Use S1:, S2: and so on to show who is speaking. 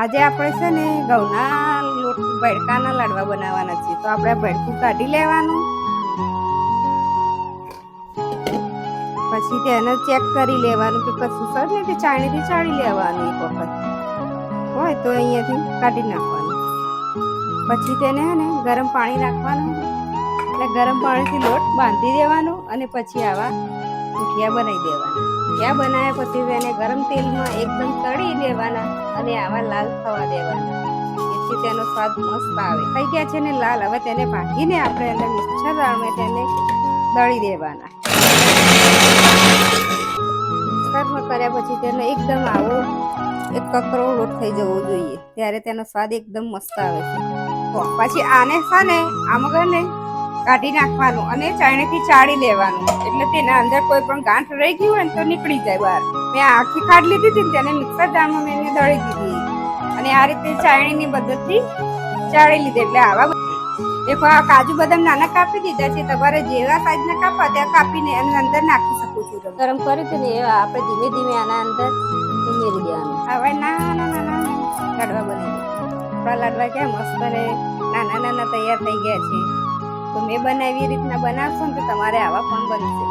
S1: આજે આપણે છે ને ઘઉંના લોટ ભડકાના લાડવા બનાવવાના છે. તો આપણે ભડકું કાઢી લેવાનું, પછી તેને ચેક કરી લેવાનું કે કશું સર ને તે ચાણીથી ચાળી લેવાનું. એક વખત હોય તો અહીંયાથી કાઢી નાખવાનું. પછી તેને હે ને ગરમ પાણી નાખવાનું અને ગરમ પાણીથી લોટ બાંધી દેવાનો અને પછી આવા મુઠિયા બનાવી દેવાના. મુઠિયા બનાવ્યા પછી તેને ગરમ તેલમાં એકદમ તળી દેવાના અને આવા લાલ થવા દેવાના. જેથી તેનો સ્વાદ મસ્ત આવે. થઈ ગયા છે ને લાલ. હવે તેને ભાગીને આપણે અંદર મિક્સર જારમાં તેને દળી દેવાના. મિક્સરમાં કર્યા પછી તેને એકદમ આવો એક કકરો લોટ થઈ જવો જોઈએ, ત્યારે તેનો સ્વાદ એકદમ મસ્ત આવે છે. તો પછી આને છે ને આમાં ને કાઢી નાખવાનું અને ચાણીથી ચાળી લેવાનું, એટલે તેના અંદર કોઈ પણ ગાંઠ રહી ગયું હોય ને તો નીકળી જાય બહાર. મેં આખી ખાડ લીધી હતી તેને મિક્સર જારમાં મેં એને દળી દીધી અને આ રીતે ચાળણીની મદદથી ચાળી લીધી. એટલે આવા દેખો આ કાજુ બદામ નાના કાપી દીધા છે. તમારે જેવા સાઈઝના કાપવા ત્યાં કાપીને એની અંદર નાખી શકો છો. ગરમ કર્યું હતું ને એ આપણે ધીમે ધીમે આના અંદર ઉમેરી દેવાનું. હવે નાના નાના લાડવા બની ગયા. આપણા લાડવા ક્યાં મસ્ત ને નાના નાના તૈયાર થઈ ગયા છે. તો મેં બનાવી એ રીતના બનાવશો ને તો તમારે આવા પણ બનશે.